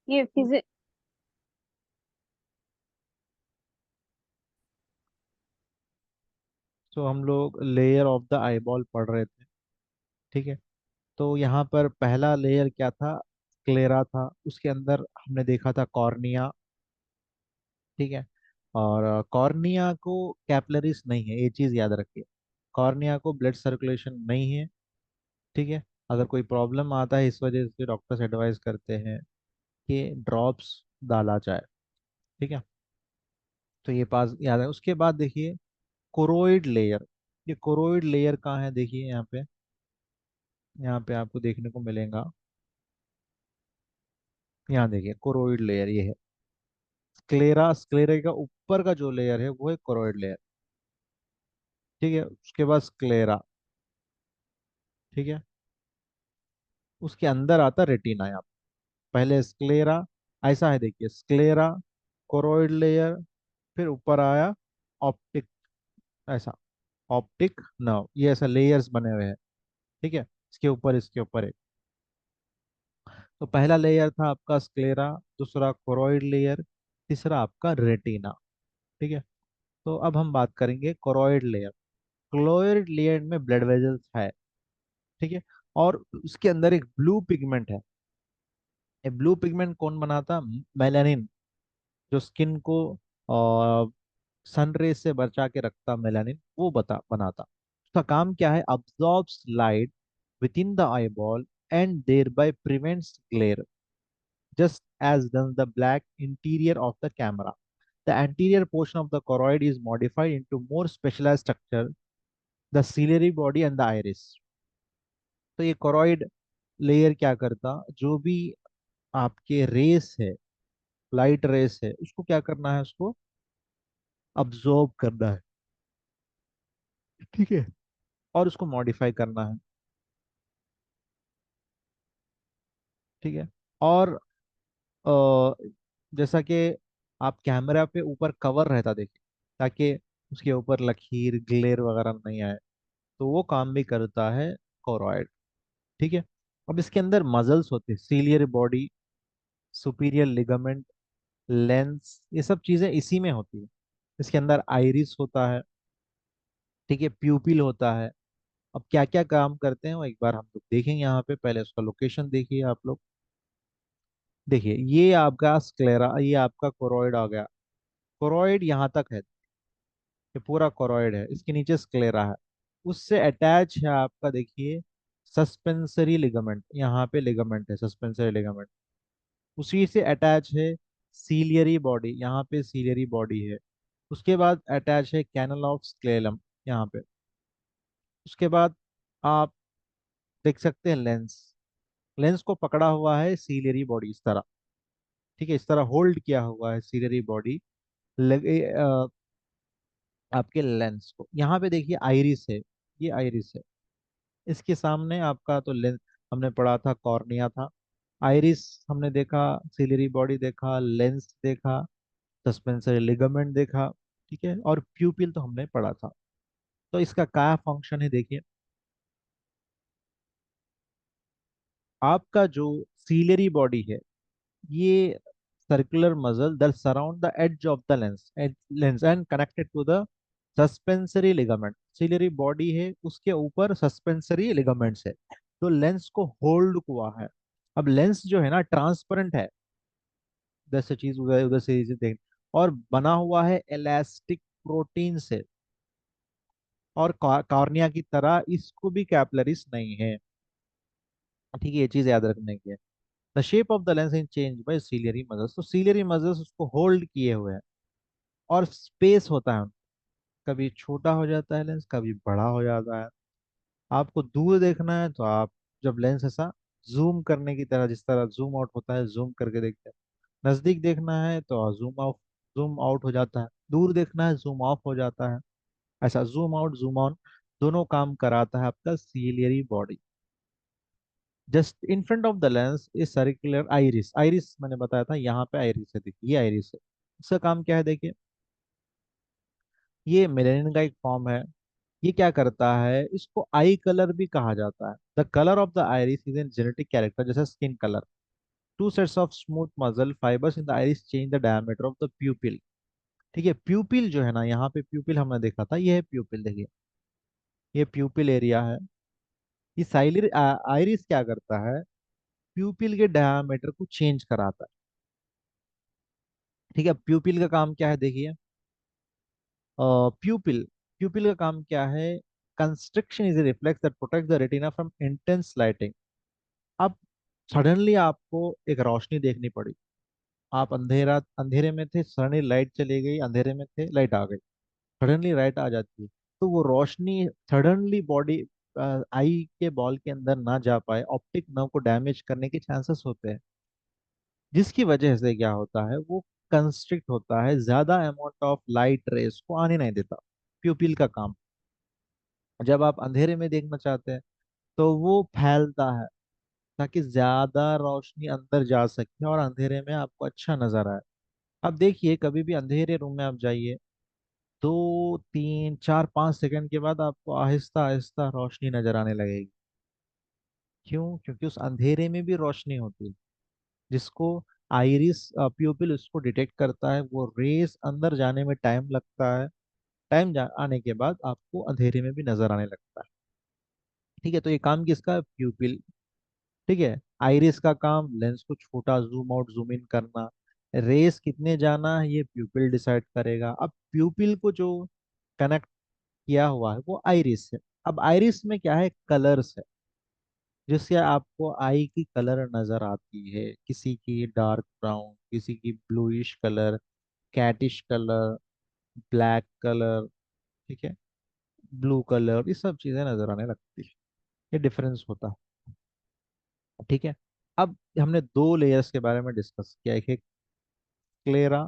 ये फिजिक। तो हम लोग लेयर ऑफ द आईबॉल पढ़ रहे थे। ठीक है। तो यहाँ पर पहला लेयर क्या था? स्क्लेरा था। उसके अंदर हमने देखा था कॉर्निया। ठीक है। और कॉर्निया को कैपिलरीज नहीं है, ये चीज़ याद रखिए। कॉर्निया को ब्लड सर्कुलेशन नहीं है। ठीक है। अगर कोई प्रॉब्लम आता है, इस वजह से डॉक्टर्स एडवाइस करते हैं कि ड्रॉप्स डाला जाए। ठीक है। तो ये पास याद है। उसके बाद देखिए कोरोइड लेयर। ये कोरोइड लेयर कहाँ है? देखिए यहाँ पे, यहाँ पे आपको देखने को मिलेगा। यहाँ देखिए कोरोइड लेयर ये है। स्क्लेरा, स्क्लेरा का ऊपर का जो लेयर है वो है कोरोइड लेयर। ठीक है। उसके बाद स्क्लेरा। ठीक है। उसके अंदर आता रेटिना। यहाँ पहले स्क्लेरा, ऐसा है देखिए, स्क्लेरा, कोरोइड लेयर, फिर ऊपर आया ऑप्टिक, ऐसा ऑप्टिक नर्व, ये ऐसा लेयर्स बने हुए हैं। ठीक है। इसके ऊपर, इसके ऊपर एक। तो पहला लेयर था आपका स्क्लेरा, दूसरा कोरोइड लेयर, तीसरा आपका रेटिना। ठीक है। तो अब हम बात करेंगे कोरोइड लेयर। क्लोइड लेयर में ब्लड वेजल्स है। ठीक है। और उसके अंदर एक ब्लू पिगमेंट है। ये ब्लू पिगमेंट कौन बनाता? मेलानिन, जो स्किन को सन रे से बचा के रखता, मेलानिन वो बनाता। उसका काम क्या है? Absorbs light within the eyeball and thereby prevents glare, just as does the black interior of the camera. The anterior portion of the choroid is modified into more specialized structure, the ciliary body and the iris. तो ये choroid layer क्या करता? जो भी आपके race है, light rays है, उसको क्या करना है? उसको अब्जॉर्ब करना है। ठीक है। और उसको मॉडिफाई करना है। ठीक है। और अ, जैसा कि आप कैमरा पे ऊपर कवर रहता देखिए, ताकि उसके ऊपर लकीर ग्लेयर वगैरह नहीं आए, तो वो काम भी करता है कोरॉइड। ठीक है। अब इसके अंदर मजल्स होते हैं, ciliary body, superior ligament, lens, ये सब चीजें इसी में होती है। इसके अंदर आइरिस होता है। ठीक है। प्यूपिल होता है। अब क्या क्या काम करते हैं वो एक बार हम लोग देखेंगे। यहाँ पे पहले उसका लोकेशन देखिए आप लोग। देखिए ये आपका स्क्लेरा, ये आपका कोरॉइड आ गया। कोरॉइड यहाँ तक है, ये पूरा कोरॉइड है, इसके नीचे स्क्लेरा है। उससे अटैच है आपका, देखिए, सस्पेंसरी लिगामेंट। यहाँ पे लिगामेंट है, सस्पेंसरी लिगामेंट। उसी से अटैच है सीलियरी बॉडी, यहाँ पे सीलियरी बॉडी है। उसके बाद अटैच है कैनल ऑफ स्क्लेलम, यहाँ पे। उसके बाद आप देख सकते हैं लेंस। लेंस को पकड़ा हुआ है सीलियरी बॉडी, इस तरह। ठीक है। इस तरह होल्ड किया हुआ है सीलियरी बॉडी लगे आपके लेंस को। यहाँ पे देखिए आइरिस है, ये आइरिस है। इसके सामने आपका तो लेंस, हमने पढ़ा था कॉर्निया था। आइरिस हमने देखा, सिलियरी बॉडी देखा, लेंस देखा, सस्पेंसरी लिगामेंट देखा। ठीक है। और प्यूपिल तो हमने पढ़ा था। तो इसका क्या फंक्शन है देखिए। आपका जो सीलियरी बॉडी है, ये circular muscle that surround the edge of the lens and connected to the suspensory ligament. Ciliary body है, उसके ऊपर सस्पेंसरी लिगामेंट्स है, तो लेंस को होल्ड हुआ है। अब लेंस जो है ना ट्रांसपेरेंट है, इधर से चीज उधर, उधर से चीज देख, और बना हुआ है इलास्टिक प्रोटीन से। और कॉर्निया की तरह इसको भी कैपिलरीज नहीं है। ठीक है। ये चीज याद रखने की है। The shape of the lens in change bye ciliary muscles. तो सीलियरी मसल्स उसको होल्ड किए हुए हैं। और स्पेस होता है, कभी छोटा हो जाता है लेंस, कभी बड़ा हो जाता है। आपको दूर देखना है तो आप, जब लेंस ऐसा जूम करने की तरह, जिस तरह जूम आउट होता है, जूम करके देखते हैं। नजदीक देखना है तो जूम आउट हो जाता है। दूर देखना है, जूम ऑफ हो जाता है। ऐसा जूम आउट, जूम ऑन, दोनों काम कराता है आपका ciliary body. Just in front of the lens is circular iris. Iris मैंने बताया था, यहाँ पे आइरिस है, देखिए ये आइरिस है। इसका काम क्या है देखिए, ये मेलेनिन का एक फॉर्म है। ये क्या करता है? इसको आई कलर भी कहा जाता है। The colour of the iris is an genetic character, जैसे skin colour. Two sets of smooth muscle fibres in the iris change the diameter of the pupil. ठीक है, प्यूपिल जो है ना, यहाँ पे प्यूपिल हमने देखा था, ये है प्यूपिल, देखिए ये प्यूपिल एरिया है। ये साइलिर आइरिस क्या करता है, प्यूपिल के डायमीटर को चेंज कराता है। ठीक है, प्यूपिल का काम क्या है देखिए, प्यूपिल प्यूपिल का काम क्या है, construction is a reflex that protect the retina from intense lighting. अब सडनली आपको एक रोशनी देखनी पड़ी, आप अंधेरे में थे, सडनली लाइट चली गई, अंधेरे में थे लाइट आ गई, सडनली लाइट आ जाती है, तो वो रोशनी सडनली बॉडी आई के बॉल के अंदर ना जा पाए, ऑप्टिक नर्व को डैमेज करने के चांसेस होते हैं, जिसकी वजह से क्या होता है, वो कंस्ट्रिक्ट होता है, ज्यादा अमाउंट ऑफ लाइट रेस को आने नहीं देता। प्यूपिल का काम, जब आप अंधेरे में देखना चाहते हैं तो वो फैलता है ताकि ज्यादा रोशनी अंदर जा सके और अंधेरे में आपको अच्छा नजर आए। अब देखिए, कभी भी अंधेरे रूम में आप जाइए, 2 3 4 5 सेकंड के बाद आपको आहिस्ता आहिस्ता रोशनी नजर आने लगेगी। क्यों? क्योंकि उस अंधेरे में भी रोशनी होती है, जिसको आइरिस प्यूपिल उसको डिटेक्ट करता है, वो रेस अंदर जाने में टाइम लगता है, आने के बाद आपको अंधेरे में भी नजर आने लगता है। ठीक है, तो ये काम किसका है? प्यूपिल। ठीक है, आइरिस का काम लेंस को छोटा जूम आउट जूम इन करना, रेस कितने जाना है ये प्यूपिल डिसाइड करेगा। अब प्यूपिल को जो कनेक्ट किया हुआ है वो आइरिस है। अब आइरिस में क्या है, कलर्स है, जिससे आपको आई की कलर नजर आती है, किसी की डार्क ब्राउन, किसी की bluish colour, cattish colour, black colour, ठीक है, ब्लू कलर, ये सब चीजें नजर आने लगती है। ये डिफरेंस होता है। ठीक है, अब हमने दो लेयर्स के बारे में डिस्कस किया, एक है क्लेरा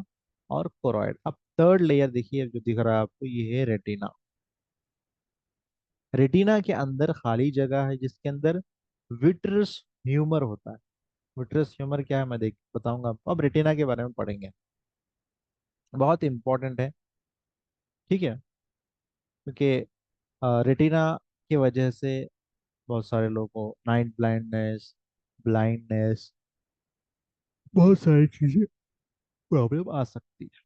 और कोरॉइड। अब थर्ड लेयर देखिए जो दिख रहा है आपको, ये है रेटिना। रेटिना के अंदर खाली जगह है जिसके अंदर विट्रस ह्यूमर होता है। विट्रस ह्यूमर क्या है मैं देख बताऊंगा आपको, अब रेटिना के बारे में पढ़ेंगे, बहुत इंपॉर्टेंट है। ठीक है, क्योंकि रेटिना की वजह से बहुत सारे लोगों को नाइट ब्लाइंडनेस, ब्लाइंडनेस, बहुत सारी चीजें प्रॉब्लम आ सकती है।